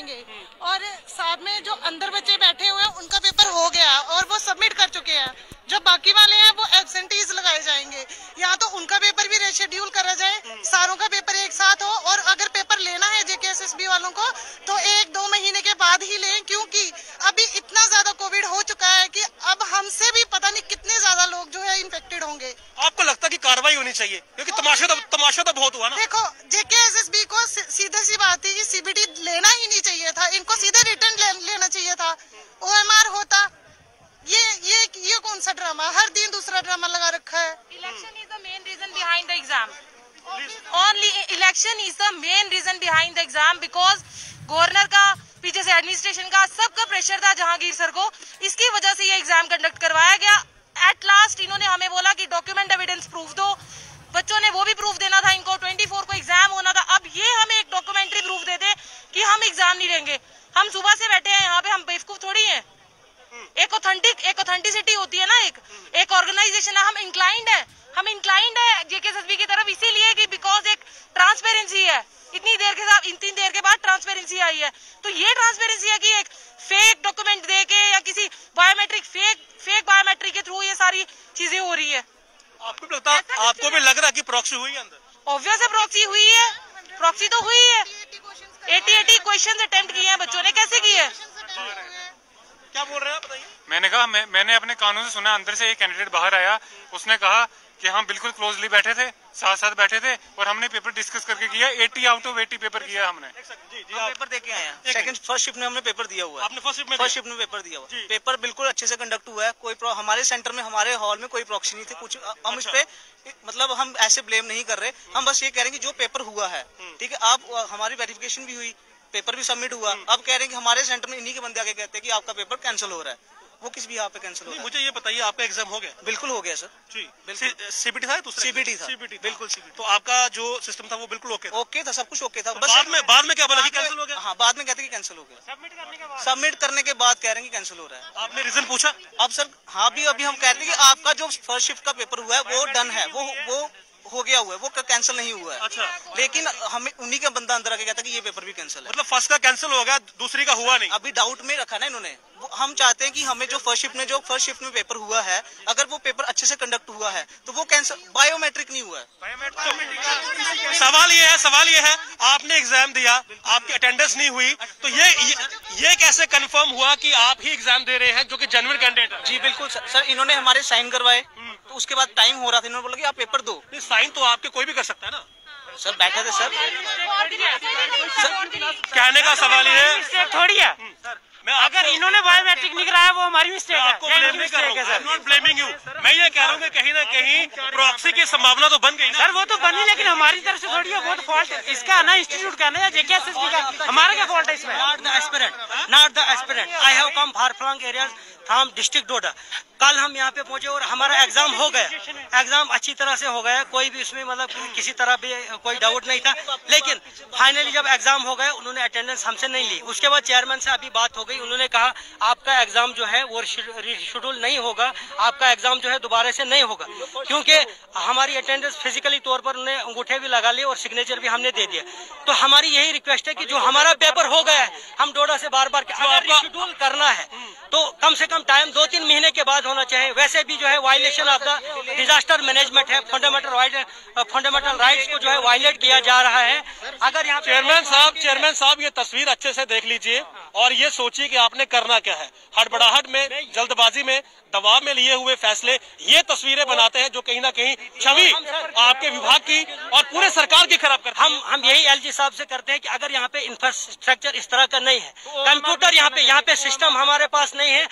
जाएंगे। और साथ में जो अंदर बच्चे बैठे हुए हैं उनका पेपर हो गया और वो सबमिट कर चुके हैं। जो बाकी वाले हैं वो एब्सेंटीज लगाए जाएंगे। या तो उनका पेपर भी रेशेड्यूल करा जाए, सारों का पेपर एक साथ हो, और अगर पेपर लेना है जेकेएसएसबी वालों को तो 1-2 महीने के बाद ही लें, क्योंकि अभी इतना ज्यादा कोविड हो चुका है कि अब हमसे भी पता नहीं कितने ज्यादा लोग जो है इन्फेक्टेड होंगे। आपको लगता है कि कार्रवाई होनी चाहिए? क्योंकि तमाशा तो बहुत हुआ ना। देखो, जेकेएसएसबी को सीधी सी बात थी कि सीबीटी लेना ही नहीं चाहिए था, इनको सीधे रिटर्न लेना चाहिए था, ओएमआर होता। ये कौन सा ड्रामा? हर दिन दूसरा ड्रामा लगा रखा है। Election is the main reason behind the exam. Only election is the main reason behind the exam, because governor का, पीछे से एडमिनिस्ट्रेशन का, सबका प्रेशर था जहांगीर सर को। इसकी वजह से ये एग्जाम कंडक्ट करवाया गया। एट लास्ट इन्होंने हमें बोला कि डॉक्यूमेंट एविडेंस प्रूफ दो। बच्चों ने वो भी प्रूफ देना था, इनको 24 को एग्जाम होना था। अब ये हमें एक डॉक्यूमेंट्री प्रूफ दे दे कि हम एग्जाम नहीं लेंगे। हम सुबह से बैठे हैं यहाँ पे, हम बेवकूफ थोड़ी हैं। एक ऑथेंटिसिटी होती है ना, एक ऑर्गेनाइजेशन है। हम इंक्लाइंड है जेकेएसएसबी की तरफ, इसीलिए कि बिकॉज एक ट्रांसपेरेंसी है। इतनी देर के बाद ट्रांसपेरेंसी आई है। तो ये ट्रांसपेरेंसी है कि एक फेक डॉक्यूमेंट दे के या किसी बायोमेट्रिक फेक बायोमेट्रिक के थ्रू ये सारी चीजें हो रही है। आपको भी लग रहा है कि प्रॉक्सी हुई है अंदर? ऑब्वियस है, प्रॉक्सी हुई है। प्रॉक्सी तो हुई है। 80 क्वेश्चन अटेम्प्ट किए हैं बच्चों ने। कैसे किए? क्या बोल रहे हैं, बताइए। मैंने कहा मैंने अपने कानों से सुना, अंदर से एक कैंडिडेट बाहर आया, उसने कहा कि हम बिल्कुल क्लोजली बैठे थे, साथ बैठे थे और हमने पेपर डिस्कस करके किया। 80 आउट ऑफ 80 पेपर किया हमने। हम पेपर देके आए हैं। फर्स्ट शिफ्ट में हमने पेपर दिया हुआ है। आपने फर्स्ट शिफ्ट में पेपर दिया हुआ है। पेपर बिल्कुल अच्छे से कंडक्ट हुआ है। कोई हमारे सेंटर में, हमारे हॉल में कोई प्रॉक्सी नहीं थी कुछ। हम इस पे मतलब हम ऐसे ब्लेम नहीं कर रहे। हम बस ये कह रहे हैं कि जो पेपर हुआ है, ठीक है, आप हमारी वेरिफिकेशन भी हुई, पेपर भी सबमिट हुआ। अब कह रहे हैं कि हमारे सेंटर में इन्हीं के बंदे आके कहते हैं कि आपका पेपर कैंसिल हो रहा है। वो किस भी यहाँ पे कैंसिल हो रहा है? मुझे ये बताइए, आपका एग्जाम हो गया? बिल्कुल हो गया सर जी। सीबीटी था? सीबीटी था, बिल्कुल सीबीटी। तो आपका जो सिस्टम था वो बिल्कुल ओके था, सब कुछ ओके था। बस बाद में क्या बोला कि कैंसिल हो गया? हाँ, बाद में कहते कि कैंसिल हो गया। सबमिट करने के बाद कह रहे हैं कि कैंसिल हो रहा है। आपने रीजन पूछा? अब सर हाँ, अभी हम कहते हैं कि आपका जो फर्स्ट शिफ्ट का पेपर हुआ है वो डन है, वो हो गया हुआ है, वो कैंसिल नहीं हुआ है। अच्छा। लेकिन हमें उन्हीं का बंदा अंदर आके कहता कि ये पेपर भी कैंसिल है। मतलब फर्स्ट का कैंसिल हो गया, दूसरी का हुआ नहीं। अभी डाउट में रखा ना इन्होंने। हम चाहते हैं कि हमें जो फर्स्ट शिफ्ट में पेपर हुआ है, अगर वो पेपर अच्छे से कंडक्ट हुआ है तो वो कैंसिल, बायोमेट्रिक नहीं हुआ है। सवाल ये है, आपने एग्जाम दिया, आपकी अटेंडेंस नहीं हुई, तो ये कैसे कंफर्म हुआ कि आप ही एग्जाम दे रहे हैं जो कि जेन्युइन कैंडिडेट है? जी बिल्कुल सर, इन्होंने हमारे साइन करवाए, तो उसके बाद टाइम हो रहा था, इन्होंने बोला कि आप पेपर दो। साइन तो आपके कोई भी कर सकता है ना सर। बैठे थे सर। कहने का सवाल ये है, थोड़ी है। अगर इन्होंने बायोमेट्रिक नहीं कराया वो हमारी मिस्टेक है। आपको ब्लेम नहीं कर रहा हूं, नॉट ब्लेमिंग यू। मैं ये कह रहा हूँ कि कहीं ना कहीं प्रॉक्सी की संभावना तो बन गई ना सर। वो तो बनी, लेकिन हमारी तरफ से थोड़ी है। वो तो फॉल्ट इसका ना इंस्टीट्यूट का ना, या जेकेएसएसबी का। हमारा क्या फॉल्ट है इसमें? Not the aspirant. I have come far flung areas from district Doda. कल हम यहाँ पे पहुंचे और हमारा एग्जाम हो गया। एग्जाम अच्छी तरह से हो गया, कोई भी उसमें मतलब किसी तरह भी कोई डाउट नहीं था। लेकिन फाइनली जब एग्जाम हो गया, उन्होंने अटेंडेंस हमसे नहीं ली। उसके बाद चेयरमैन से अभी बात हो गई, उन्होंने कहा आपका एग्जाम जो है वो शेड्यूल नहीं होगा, आपका एग्जाम जो है दोबारा से नहीं होगा, क्योंकि हमारी अटेंडेंस फिजिकली तौर पर उन्हें अंगूठे भी लगा लिए और सिग्नेचर भी हमने दे दिया। तो हमारी यही रिक्वेस्ट है कि जो हमारा पेपर हो गया है, हम डोडा से बार शेड्यूल करना है तो कम से कम टाइम 2-3 महीने के बाद होना चाहिए। वैसे भी जो है violation of the disaster management है, फंडामेंटल राइट्स को जो है वायलेट किया जा रहा है। अगर यहाँ चेयरमैन साहब ये तस्वीर अच्छे से देख लीजिए और ये सोचिए कि आपने करना क्या है। हड़बड़ाहट में, जल्दबाजी में, दबाव में लिए हुए फैसले ये तस्वीरें बनाते हैं जो कहीं ना कहीं छवि आपके विभाग की और पूरे सरकार की खराब करते हैं। हम यही एलजी साहब से करते हैं कि अगर यहाँ पे इंफ्रास्ट्रक्चर इस तरह का नहीं है, कंप्यूटर यहाँ पे सिस्टम हमारे पास नहीं है,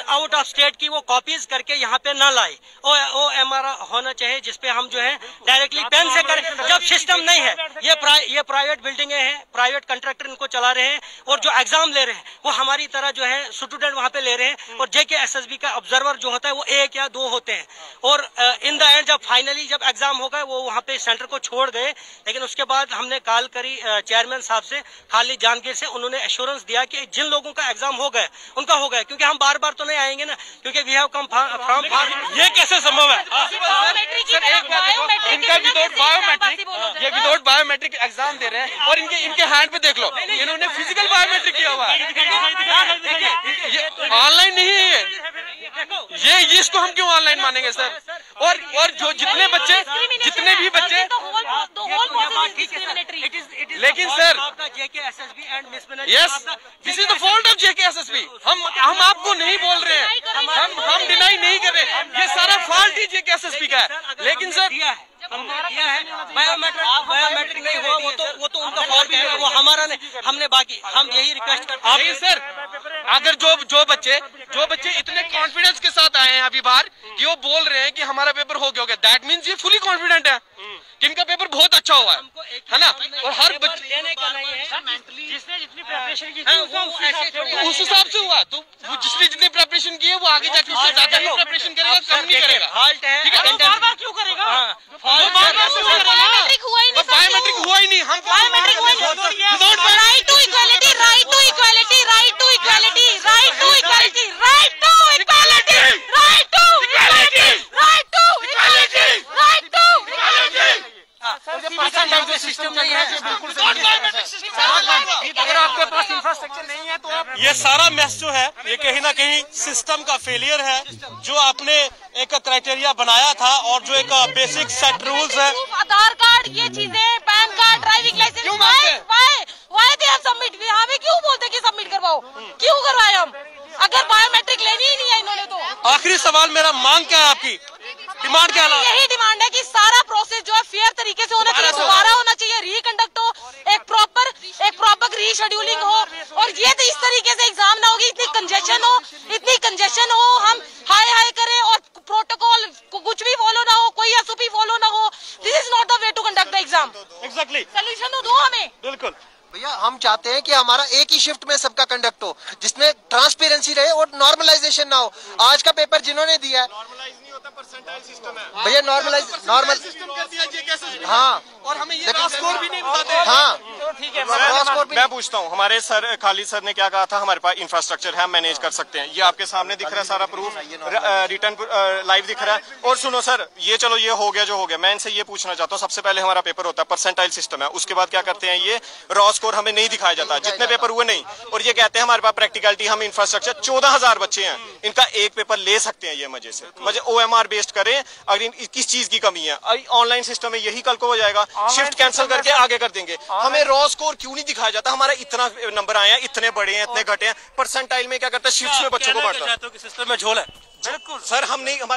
आउट ऑफ स्टेट की वो कॉपीज करके यहाँ पे ना लाए। OMR होना चाहिए जिसपे हम जो है डायरेक्टली पेन से करें। जब सिस्टम नहीं है, ये प्राइवेट बिल्डिंगे हैं, प्राइवेट कंट्रैक्टर इनको चला रहे हैं और जो एग्जाम ले रहे हैं वो हमारी तरह जो है स्टूडेंट वहाँ पे ले रहे हैं। और जेकेएसएसबी का ऑब्जर्वर जो होता है वो 1 या 2 होते हैं। और इन द एंड जब फाइनली जब एग्जाम हो गए वो वहाँ पे सेंटर को छोड़ गए। लेकिन उसके बाद हमने कॉल करी चेयरमैन साहब से, खाली जानकारी से, उन्होंने एश्योरेंस दिया कि जिन लोगों का एग्जाम हो गया उनका हो गया, क्योंकि हम बार बार तो नहीं आएंगे ना, क्योंकि वी हैव कम फ्रॉम। ये कैसे संभव है? इनका विदाउट बायोमेट्रिक एग्जाम दे रहे हैं और इनके हैंड पे देख लो, इन्होंने फिजिकल बायोमेट्रिक बायोमेट्रिक किया हुआ है, ऑनलाइन नहीं है ये इसको हम क्यों ऑनलाइन मानेंगे सर? और जो जितने बच्चे लेकिन sir yes this is the fault of JKSSB। हम आपको नहीं बोल रहे हैं, हम डिनाई नहीं कर रहे, ये सारा फॉल्ट ही JKSSB का है। लेकिन सर बायोमेट्रिक नहीं हुआ वो तो उनका फॉल्ट है, वो हमारा नहीं। हमने बाकी हम यही रिक्वेस्ट करते हैं सर, अगर जो बच्चे इतने कॉन्फिडेंस के साथ आए हैं अभी बाहर कि वो बोल रहे हैं कि हमारा पेपर हो गया, दैट मीन्स ये फुली कॉन्फिडेंट है कि इनका पेपर बहुत अच्छा हुआ है ना। और हर बच्चे लेने का नहीं है, जिसने जितनी प्रिपरेशन की उस हिसाब से हुआ, तो जिसने जितनी प्रिपरेशन की है वो आगे जाके उससे ज्यादा ही प्रिपरेशन करेगा, कम नहीं करेगा। फॉल्ट है, ठीक है, बार-बार क्यों करेगा? बायोमेट्रिक हुआ ही नहीं, बायोमेट्रिक हुआ ही नहीं, हम बायोमेट्रिक हुआ ही right to equality, right to equality, right to equality, right to equality, right to equality, right to equality, right to equality, right to equality. Percentile system नहीं है, बिल्कुल अगर आपके पास इंफ्रास्ट्रक्चर नहीं है तो आप ये सारा मैस जो है ये कहीं ना कहीं सिस्टम का फेलियर है, जो आपने एक क्राइटेरिया बनाया था और जो एक बेसिक सेट रूल्स है। आधार कार्ड, ये चीजें, PAN card, driving licence, why they have submit, हमें क्यों बोलते कि सबमिट करवाओ, क्यों करवाए हम, अगर बायोमेट्रिक लेनी ही नहीं है इन्होंने तो। आखिरी सवाल मेरा, मांग क्या है आपकी, डिमांड क्या है? यही डिमांड है कि सारा प्रोसेस जो है फेयर तरीके से होना चाहिए, दोबारा होना चाहिए, रीकंडक्ट हो, एक प्रॉपर रीशेड्यूलिंग हो, और ये तो इस तरीके से एग्जाम ना होगी, इतनी कंजेशन हो, हम हाय करें और प्रोटोकॉल कुछ भी फॉलो ना हो, कोई SOP फॉलो ना हो। This is not the way to conduct the exam. Exactly, solution तो दो हमें। बिल्कुल भैया, हम चाहते हैं कि हमारा एक ही शिफ्ट में सबका कंडक्ट हो, जिसमें ट्रांसपेरेंसी रहे और नॉर्मलाइजेशन ना हो। आज का पेपर जिन्होंने दिया है भैया, नॉर्मल सिस्टम कर दिया JKSSB, हाँ, और हमें ये स्कोर भी नहीं बताते। हाँ ठीक है। मैं पूछता हूँ, हमारे सर खालिद सर ने क्या कहा था, हमारे पास इंफ्रास्ट्रक्चर है, हम मैनेज कर सकते हैं। ये आपके सामने दिख रहा है, सारा प्रूफ रिटर्न लाइव दिख रहा है। और सुनो सर, ये चलो ये हो गया जो हो गया, मैं इनसे ये पूछना चाहता हूँ, सबसे पहले हमारा पेपर होता है, परसेंटाइल सिस्टम है, उसके बाद क्या करते हैं, ये रॉ स्कोर हमें नहीं दिखाया जाता, जितने पेपर हुए नहीं, और ये कहते हैं हमारे पास प्रैक्टिकलिटी, हम इंफ्रास्ट्रक्चर 14,000 बच्चे हैं, इनका एक पेपर ले सकते हैं ये मजे से, मजे OMR बेस्ड करें। अगर किस चीज की कमी है, ऑनलाइन सिस्टम में यही कल को हो जाएगा, शिफ्ट कैंसिल करके आगे कर देंगे। हमें रॉ स्कोर क्यों नहीं दिखाया जाता, हमारा इतना नंबर आया, इतने बड़े हैं, इतने घटे हैं, परसेंटाइल में क्या करता है, शिफ्ट में बच्चों को बांटता है। सिस्टम में झोल है। बिल्कुल सर, हम नहीं, हमारे